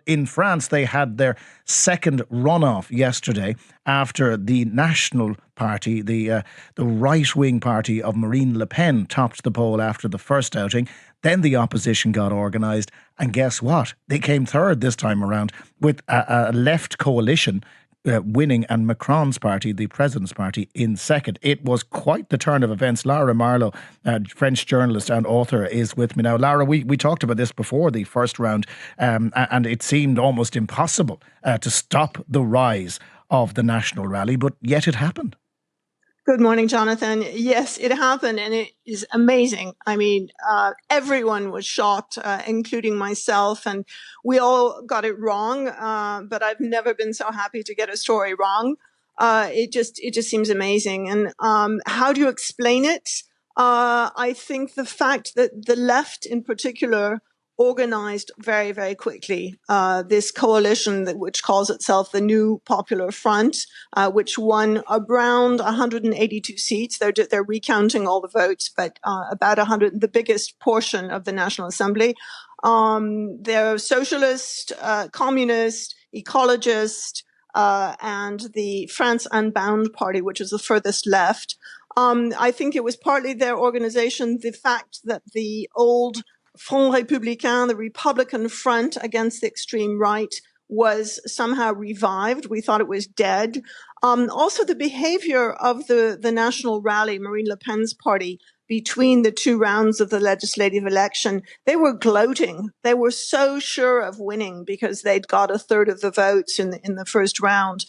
in France, they had their second runoff yesterday after the National Party, the right-wing party of Marine Le Pen, topped the poll after the first outing. Then the opposition got organised, and guess what? They came third this time around with a left coalition winning, and Macron's party, the President's Party, in second. It was quite the turn of events. Lara Marlowe, French journalist and author, is with me now. Lara, we talked about this before the first round, and it seemed almost impossible to stop the rise of the national rally, but yet it happened. Good morning, Jonathan. Yes, it happened, and it is amazing. I mean, everyone was shocked, including myself, and we all got it wrong. But I've never been so happy to get a story wrong. It just seems amazing. And how do you explain it? I think the fact that the left, in particular, organized very, very quickly this coalition which calls itself the New Popular Front, which won around 182 seats. They're recounting all the votes, but about 100, the biggest portion of the National Assembly. They're socialist, communist, ecologist, and the France Unbowed party, which is the furthest left. I think it was partly their organization, the fact that the old Front Républicain, the Republican front against the extreme right, was somehow revived. We thought it was dead. Also, the behavior of the national rally, Marine Le Pen's party, between the two rounds of the legislative election, they were gloating. They were so sure of winning because they'd got a third of the votes in the first round.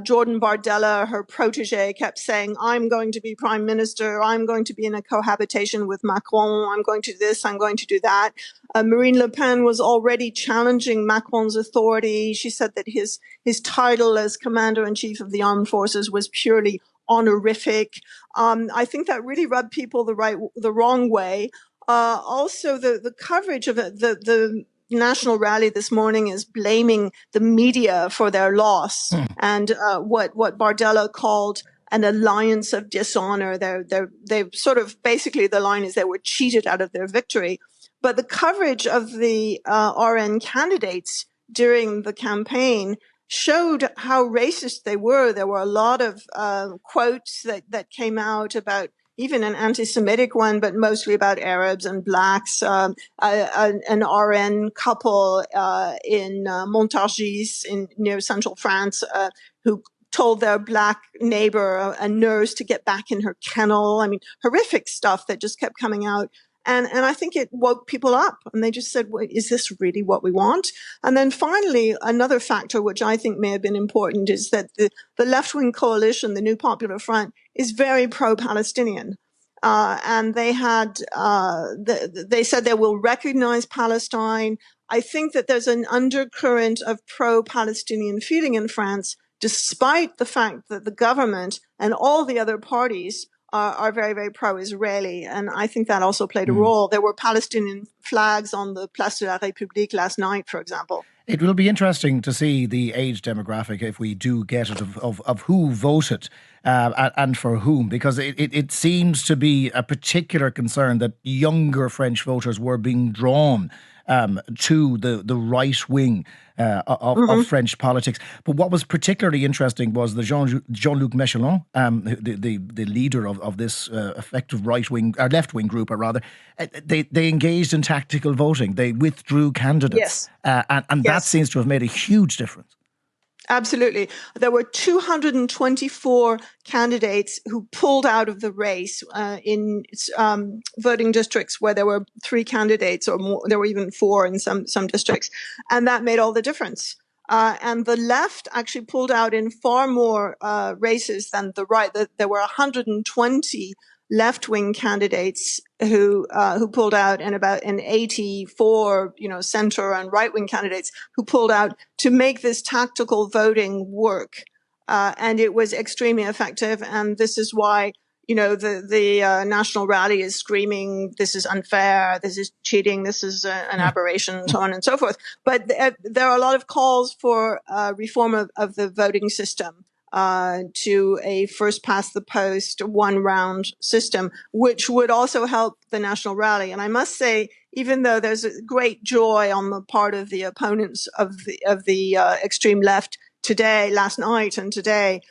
Jordan Bardella, her protege, kept saying, "I'm going to be prime minister. I'm going to be in a cohabitation with Macron. I'm going to do this. I'm going to do that." Marine Le Pen was already challenging Macron's authority. She said that his title as commander-in-chief of the armed forces was purely honorific. I think that really rubbed people the wrong way. Also, the coverage of it, the national rally this morning is blaming the media for their loss and what Bardella called an alliance of dishonor. They've sort of, basically the line is they were cheated out of their victory. But the coverage of the RN candidates during the campaign showed how racist they were. There were a lot of quotes that came out about, even an anti-Semitic one, but mostly about Arabs and blacks. An RN couple in Montargis near central France who told their black neighbor, a nurse, to get back in her kennel. I mean, horrific stuff that just kept coming out. And I think it woke people up, and they just said, well, is this really what we want? And then finally, another factor which I think may have been important is that the left-wing coalition, the New Popular Front, is very pro-Palestinian. And they said they will recognize Palestine. I think that there's an undercurrent of pro-Palestinian feeling in France, despite the fact that the government and all the other parties are very, very pro-Israeli. And I think that also played a role. There were Palestinian flags on the Place de la République last night, for example. It will be interesting to see the age demographic, if we do get it, of who voted and for whom, because it seems to be a particular concern that younger French voters were being drawn to the right wing of French politics. But what was particularly interesting was the Jean-Luc Mélenchon, the leader of this effective right-wing, or left-wing group, or rather, they engaged in tactical voting. They withdrew candidates. Yes. And that seems to have made a huge difference. Absolutely. There were 224 candidates who pulled out of the race in voting districts where there were 3 candidates or more. There were even 4 in some districts. And that made all the difference. And the left actually pulled out in far more races than the right. There were 120 left-wing candidates who pulled out, and about 84, center and right-wing candidates who pulled out to make this tactical voting work. And it was extremely effective. And this is why, the national rally is screaming, this is unfair, this is cheating, this is an aberration, so on and so forth. But there are a lot of calls for reform of the voting system. To a first past the post, one round system, which would also help the national rally. And I must say, even though there's a great joy on the part of the opponents of the extreme left last night and today,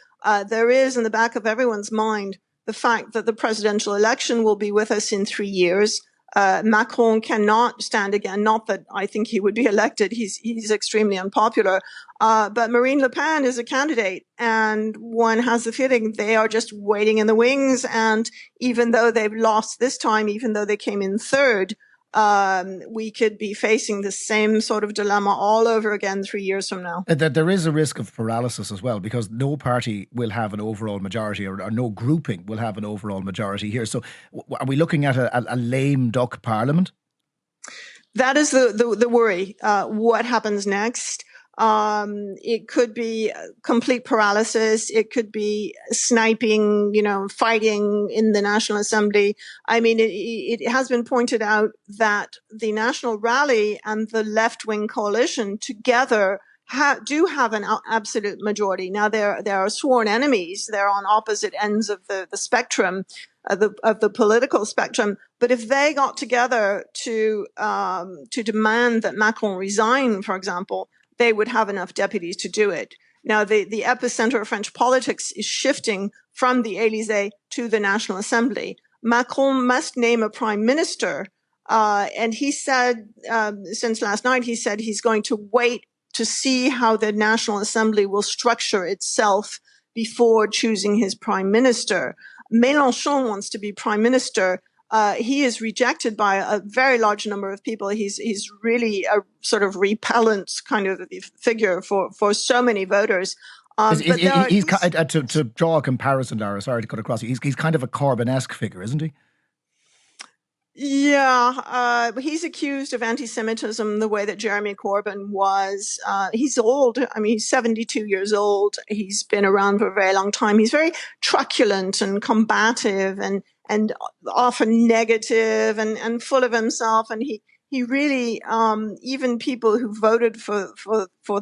there is in the back of everyone's mind the fact that the presidential election will be with us in 3 years. Macron cannot stand again. Not that I think he would be elected. He's extremely unpopular. But Marine Le Pen is a candidate, and one has the feeling they are just waiting in the wings. And even though they've lost this time, even though they came in third, we could be facing the same sort of dilemma all over again 3 years from now. There is a risk of paralysis as well, because no party will have an overall majority, or no grouping will have an overall majority here. So are we looking at a lame duck parliament? That is the worry. What happens next? It could be complete paralysis. It could be sniping, fighting in the National Assembly. I mean, it has been pointed out that the National Rally and the left-wing coalition together do have an absolute majority. Now, there are sworn enemies. They're on opposite ends of the spectrum, of the political spectrum. But if they got together to demand that Macron resign, for example, they would have enough deputies to do it. Now, the epicenter of French politics is shifting from the Élysée to the National Assembly. Macron must name a prime minister. And he said, since last night, he said he's going to wait to see how the National Assembly will structure itself before choosing his prime minister. Mélenchon wants to be prime minister. He is rejected by a very large number of people. He's really a sort of repellent kind of figure for so many voters. To draw a comparison, Lara, sorry to cut across you, he's kind of a Corbyn-esque figure, isn't he? Yeah, he's accused of anti-Semitism the way that Jeremy Corbyn was. He's old. I mean, he's 72 years old. He's been around for a very long time. He's very truculent and combative and often negative and full of himself. And he really, even people who voted for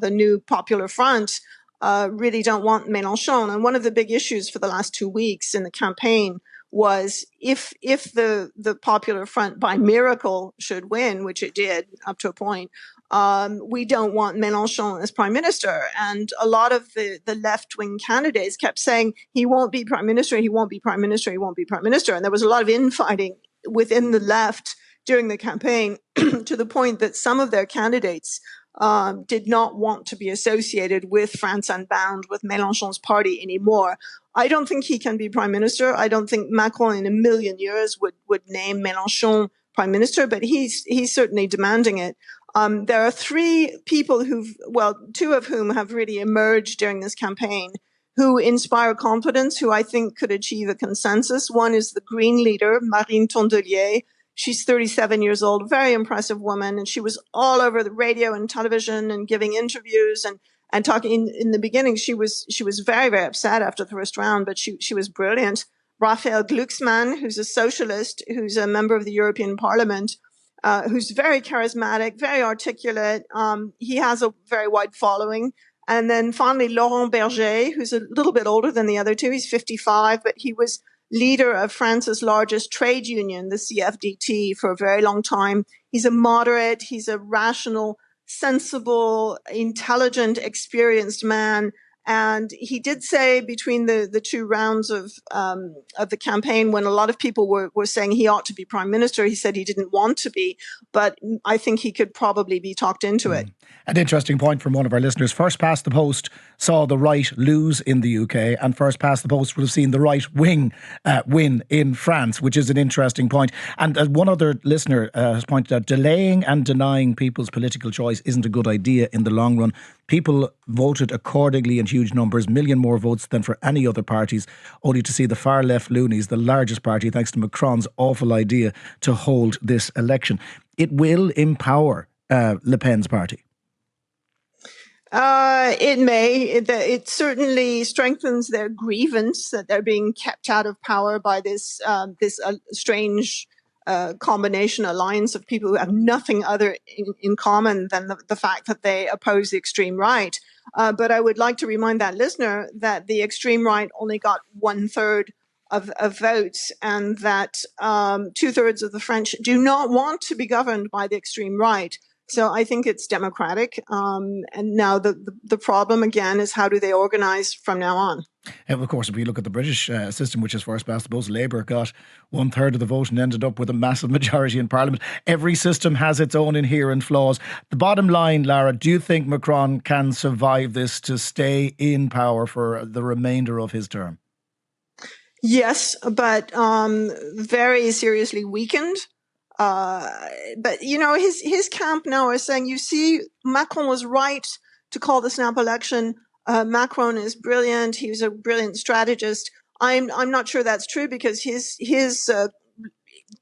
the new Popular Front really don't want Mélenchon. And one of the big issues for the last 2 weeks in the campaign was if the Popular Front by miracle should win, which it did up to a point, we don't want Mélenchon as prime minister. And a lot of the left-wing candidates kept saying, he won't be prime minister, he won't be prime minister, he won't be prime minister. And there was a lot of infighting within the left during the campaign to the point that some of their candidates did not want to be associated with France Unbowed, with Mélenchon's party anymore. I don't think he can be prime minister. I don't think Macron in a million years would name Mélenchon prime minister, but he's certainly demanding it. There are 3 people two of whom have really emerged during this campaign who inspire confidence, who I think could achieve a consensus. One is the Green leader, Marine Tondelier. She's 37 years old, very impressive woman, and she was all over the radio and television and giving interviews and talking. In the beginning, she was very, very upset after the first round, but she was brilliant. Raphael Glucksmann, who's a socialist, who's a member of the European Parliament, who's very charismatic, very articulate. He has a very wide following. And then finally, Laurent Berger, who's a little bit older than the other two. He's 55, but he was leader of France's largest trade union, the CFDT, for a very long time. He's a moderate, he's a rational, sensible, intelligent, experienced man. And he did say between the 2 rounds of the campaign, when a lot of people were saying he ought to be prime minister, he said he didn't want to be, but I think he could probably be talked into it. An interesting point from one of our listeners. First Past the Post saw the right lose in the UK, and First Past the Post would have seen the right wing win in France, which is an interesting point. And one other listener has pointed out, delaying and denying people's political choice isn't a good idea in the long run. People voted accordingly in huge numbers, million more votes than for any other parties, only to see the far left loonies, the largest party, thanks to Macron's awful idea to hold this election. It will empower Le Pen's party. It may. It certainly strengthens their grievance that they're being kept out of power by this strange combination alliance of people who have nothing other in common than the fact that they oppose the extreme right. But I would like to remind that listener that the extreme right only got 1/3 of votes, and that 2/3 of the French do not want to be governed by the extreme right. So I think it's democratic. And now the problem again is, how do they organize from now on? Of course, if we look at the British system, which is first past the post, Labour got 1/3 of the vote and ended up with a massive majority in Parliament. Every system has its own inherent flaws. The bottom line, Lara, do you think Macron can survive this to stay in power for the remainder of his term? Yes, but very seriously weakened. But, you know, his camp now is saying, you see, Macron was right to call the snap election. Macron is brilliant. He's a brilliant strategist. I'm not sure that's true, because his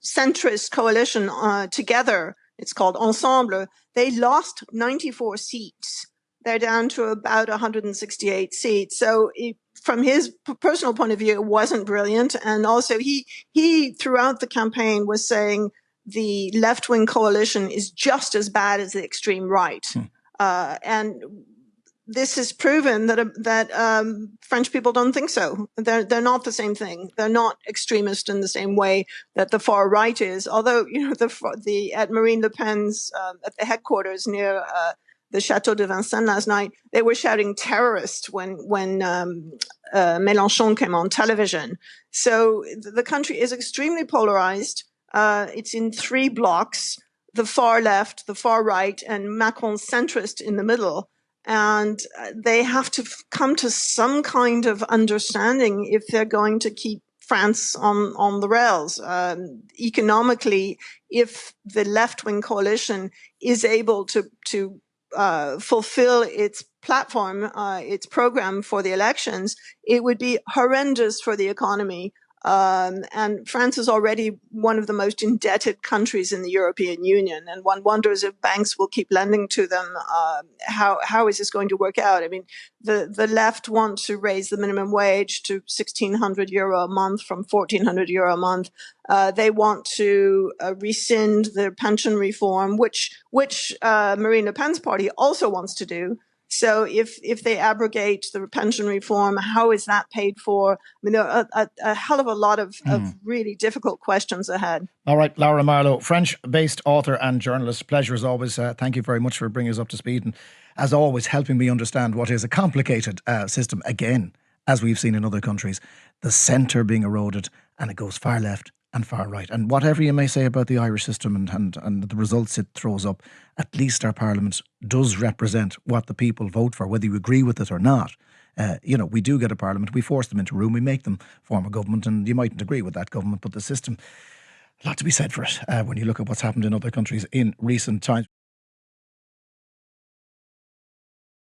centrist coalition together, it's called Ensemble, they lost 94 seats. They're down to about 168 seats. So from his personal point of view, it wasn't brilliant. And also he throughout the campaign was saying the left-wing coalition is just as bad as the extreme right. And this has proven that French people don't think so. They're not the same thing. They're not extremist in the same way that the far right is. Although, you know, at Marine Le Pen's at the headquarters near the Chateau de Vincennes last night, they were shouting terrorist when Mélenchon came on television. So the country is extremely polarized. It's in 3 blocks: the far left, the far right, and Macron's centrist in the middle. And they have to come to some kind of understanding if they're going to keep France on the rails. Economically, if the left-wing coalition is able to fulfill its platform, its program for the elections, it would be horrendous for the economy. And France is already one of the most indebted countries in the European Union, and one wonders if banks will keep lending to them. How is this going to work out? I mean, the left want to raise the minimum wage to €1,600 a month from €1,400 a month. They want to rescind the pension reform, which Marine Le Pen's party also wants to do. So if they abrogate the pension reform, how is that paid for? I mean, there are a hell of a lot of really difficult questions ahead. All right, Laura Marlowe, French-based author and journalist. Pleasure as always. Thank you very much for bringing us up to speed and, as always, helping me understand what is a complicated system, again, as we've seen in other countries. The centre being eroded, and it goes far left and far right. And whatever you may say about the Irish system and the results it throws up, at least our Parliament does represent what the people vote for, whether you agree with it or not. You know, we do get a Parliament, we force them into a room, we make them form a government, and you mightn't agree with that government, but the system, a lot to be said for it when you look at what's happened in other countries in recent times.